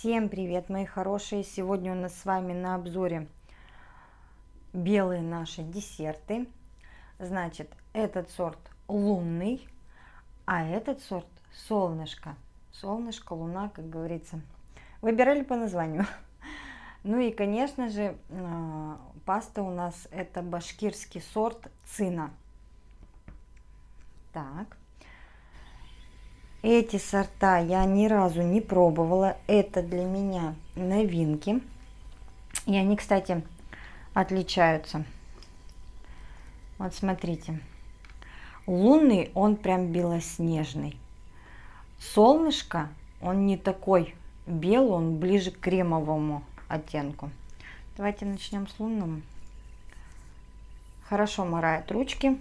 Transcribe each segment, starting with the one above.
Всем привет, мои хорошие! Сегодня у нас с вами на обзоре белые наши десерты. Значит, этот сорт лунный, а этот сорт солнышко. Солнышко, луна, как говорится. Выбирали по названию. Ну и, конечно же, паста у нас это башкирский сорт цина. Так. Эти сорта я ни разу не пробовала. Это для меня новинки. И они, кстати, отличаются. Вот смотрите. Лунный, он прям белоснежный. Солнышко, он не такой белый, он ближе к кремовому оттенку. Давайте начнем с лунным. Хорошо морает ручки.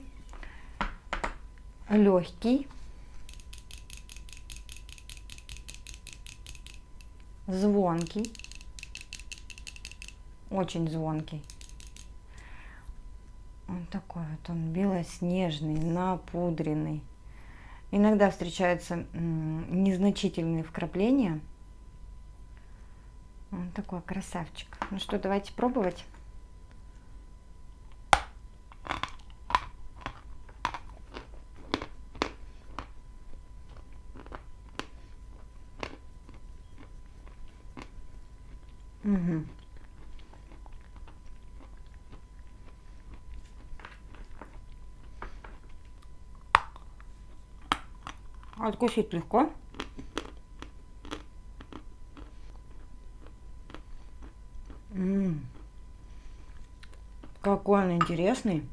Легкий. Звонкий. Очень звонкий. Он такой вот, он белоснежный, напудренный. Иногда встречаются незначительные вкрапления. Он такой красавчик. Ну что, давайте пробовать. Угу. Откусить легко. Какой он интересный.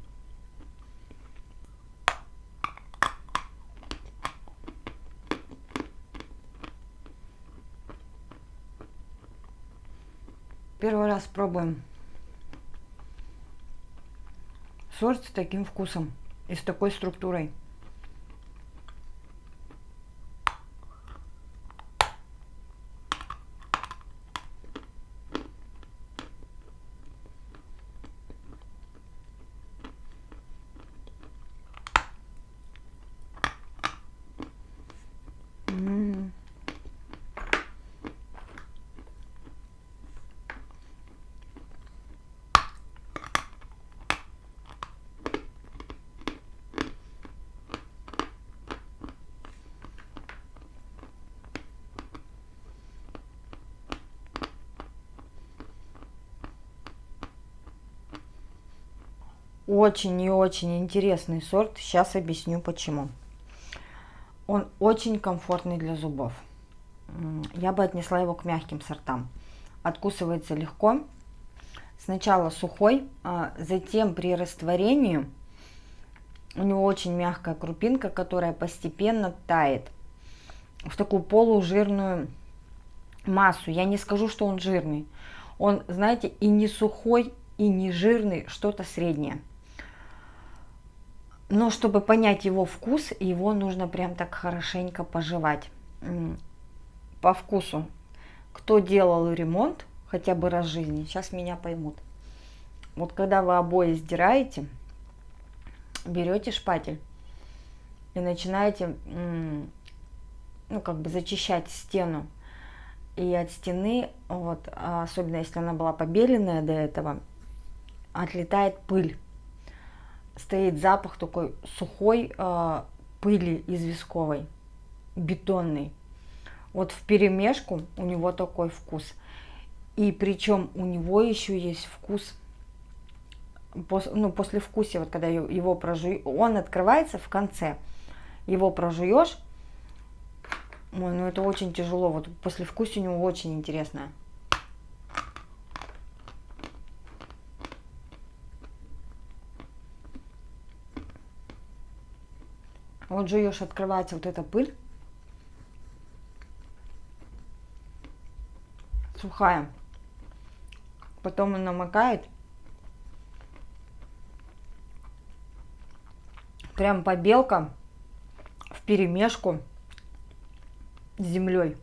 Первый раз пробуем сорт с таким вкусом и с такой структурой. Очень и очень интересный сорт. Сейчас объясню почему. Он очень комфортный для зубов. Я бы отнесла его к мягким сортам. Откусывается легко. Сначала сухой, а затем при растворении у него очень мягкая крупинка, которая постепенно тает в такую полужирную массу. Я не скажу, что он жирный. Он, знаете, и не сухой, и не жирный, что-то среднее. Но чтобы понять его вкус, его нужно прям так хорошенько пожевать. По вкусу. Кто делал ремонт хотя бы раз в жизни, сейчас меня поймут. Вот когда вы обои сдираете, берете шпатель и начинаете, ну, как бы зачищать стену. И от стены, вот, особенно если она была побеленная до этого, отлетает пыль. Стоит запах такой сухой пыли известковой, бетонный. Вот вперемешку у него такой вкус. И причем у него еще есть вкус, ну, послевкусие, вот когда его прожуешь, он открывается в конце. Его прожуешь, ой, ну это очень тяжело. Вот послевкусие у него очень интересное. Вот жуешь, открывается вот эта пыль. Сухая. Потом он намокает. Прям побелка вперемешку с землей.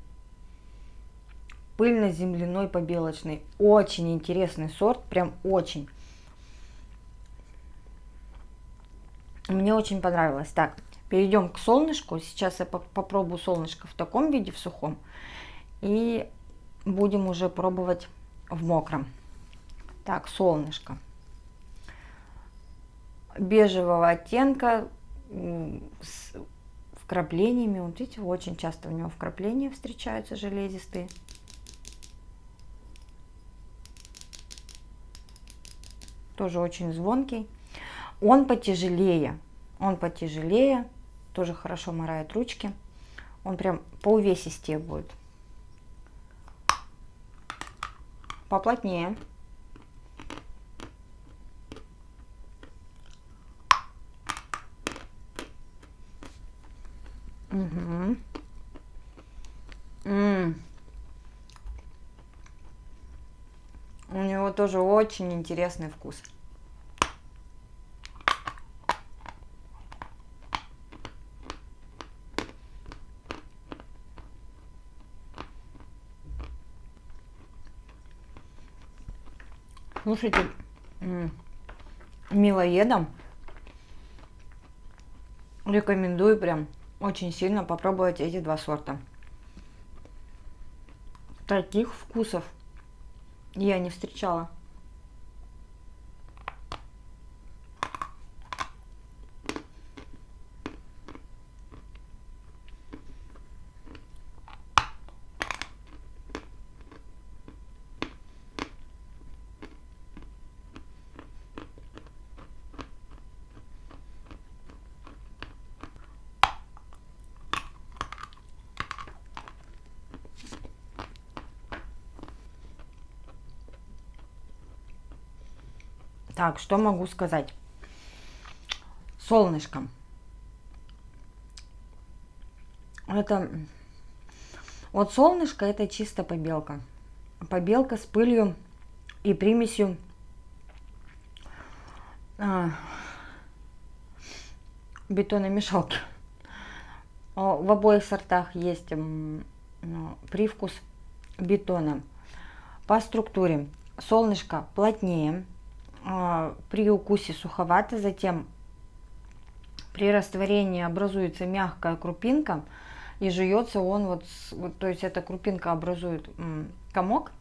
Пыльно-земляной побелочный. Очень интересный сорт. Прям очень. Мне очень понравилось. Так, перейдем к солнышку. Сейчас я попробую солнышко в таком виде, в сухом. И будем уже пробовать в мокром. Так, солнышко. Бежевого оттенка с вкраплениями. Вот видите, очень часто у него вкрапления встречаются железистые. Тоже очень звонкий. Он потяжелее. Тоже хорошо морает ручки. Он прям поувесистее будет. Поплотнее. Угу. У него тоже очень интересный вкус. Слушайте, милоедам рекомендую прям очень сильно попробовать эти два сорта. Таких вкусов я не встречала. Так, что могу сказать? Солнышко. Это вот солнышко это чисто побелка. Побелка с пылью и примесью бетономешалки. В обоих сортах есть привкус бетона. По структуре солнышко плотнее, при укусе суховато, затем при растворении образуется мягкая крупинка, и жуется он то есть эта крупинка образует комок,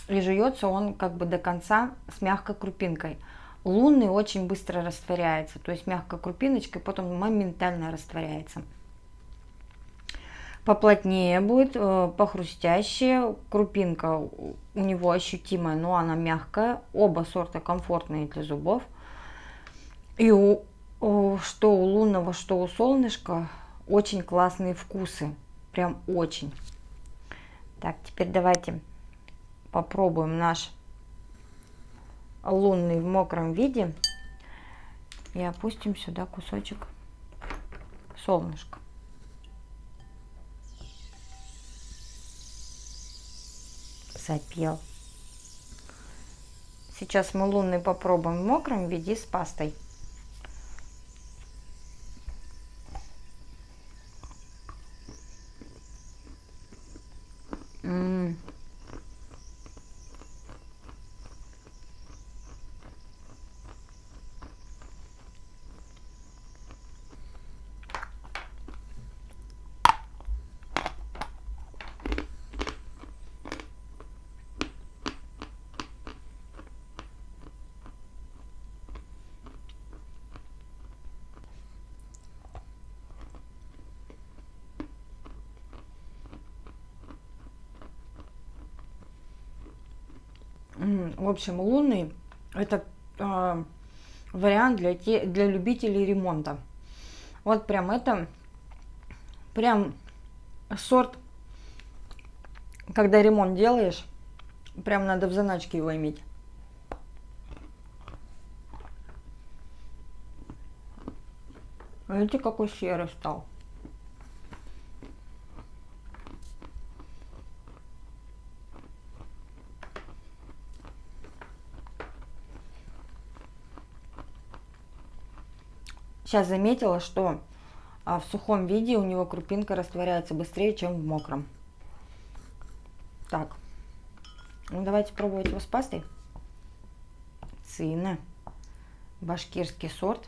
и жуется он как бы до конца с мягкой крупинкой. Лунный очень быстро растворяется, то есть мягкой крупиночкой, потом моментально растворяется. Поплотнее будет, похрустящее, крупинка у него ощутимая, но она мягкая. Оба сорта комфортные для зубов. И что у лунного, что у солнышка очень классные вкусы. Прям очень. Так, теперь давайте попробуем наш лунный в мокром виде. И опустим сюда кусочек солнышка. Запел. Сейчас мы лунный попробуем в мокром виде с пастой. В общем, лунный это вариант для любителей ремонта. Вот прям это прям сорт, когда ремонт делаешь, прям надо в заначке его иметь. Видите, какой серый стал. Сейчас заметила, что в сухом виде у него крупинка растворяется быстрее, чем в мокром. Так, ну давайте пробовать его с пастой. Цина, башкирский сорт.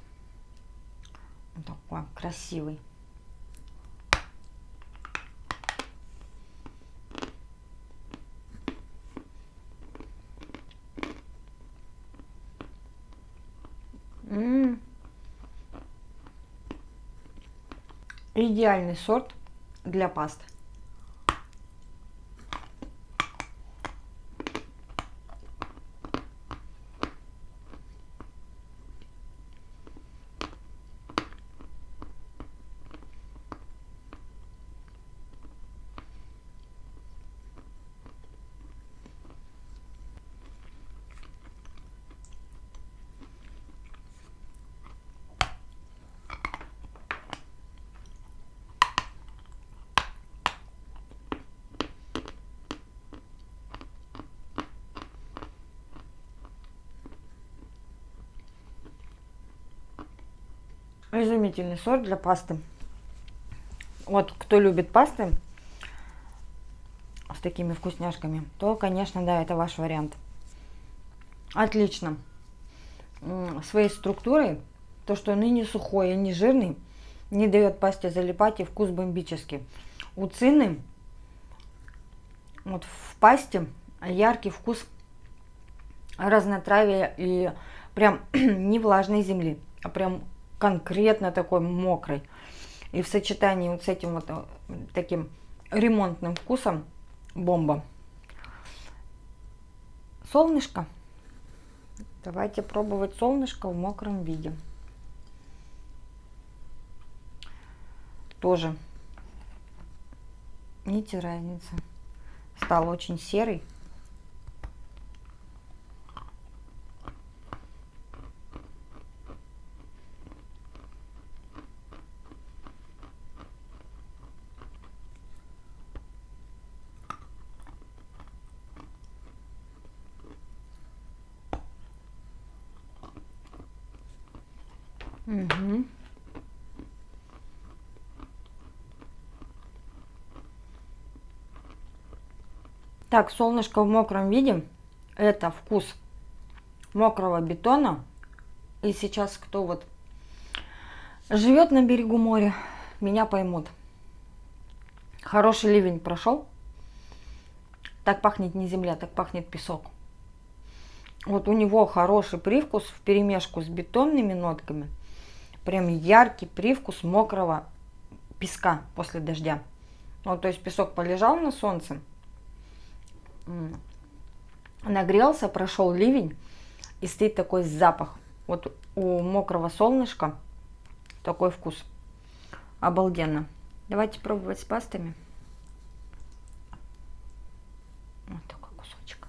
Он такой красивый. Идеальный сорт для паст. Изумительный сорт для пасты. Вот кто любит пасты с такими вкусняшками, то, конечно, да, это ваш вариант. Отлично. Своей структурой, то, что он и не сухой, и не жирный, не дает пасте залипать, и вкус бомбический. У цинны вот в пасте яркий вкус разнотравия и прям не влажной земли, а прям конкретно такой мокрый. И в сочетании вот с этим вот таким ремонтным вкусом бомба. Солнышко. Давайте пробовать солнышко в мокром виде. Тоже нити разница. Стал очень серый. Угу. Так, солнышко в мокром виде. Это вкус мокрого бетона. И сейчас кто вот живет на берегу моря, меня поймут. Хороший ливень прошел. Так пахнет не земля, так пахнет песок. Вот у него хороший привкус вперемешку с бетонными нотками. Прям яркий привкус мокрого песка после дождя. Вот, то есть песок полежал на солнце, нагрелся, прошел ливень, и стоит такой запах. Вот у мокрого солнышка такой вкус. Обалденно. Давайте пробовать с пастами. Вот такой кусочек.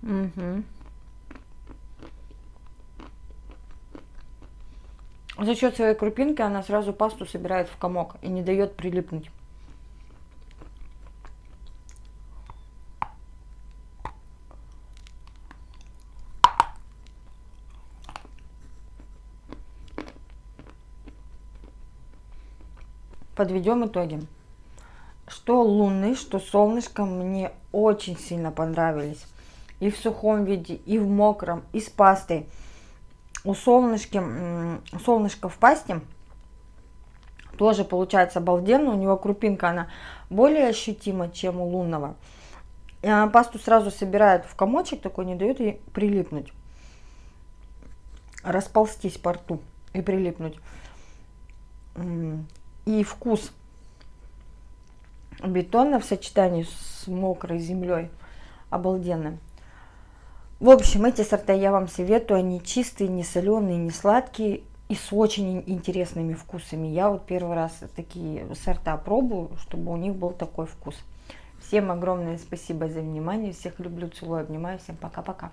Угу. За счет своей крупинки она сразу пасту собирает в комок и не дает прилипнуть. Подведем итоги. Что лунный, что солнышко мне очень сильно понравились. И в сухом виде, и в мокром, и с пастой. У солнышка в пасте тоже получается обалденно. У него крупинка, она более ощутима, чем у лунного. И она пасту сразу собирает в комочек такой, не дает ей прилипнуть. Расползтись по рту и прилипнуть. И вкус бетона в сочетании с мокрой землей обалденно. В общем, эти сорта я вам советую. Они чистые, не соленые, не сладкие и с очень интересными вкусами. Я вот первый раз такие сорта пробую, чтобы у них был такой вкус. Всем огромное спасибо за внимание. Всех люблю, целую, обнимаю. Всем пока-пока.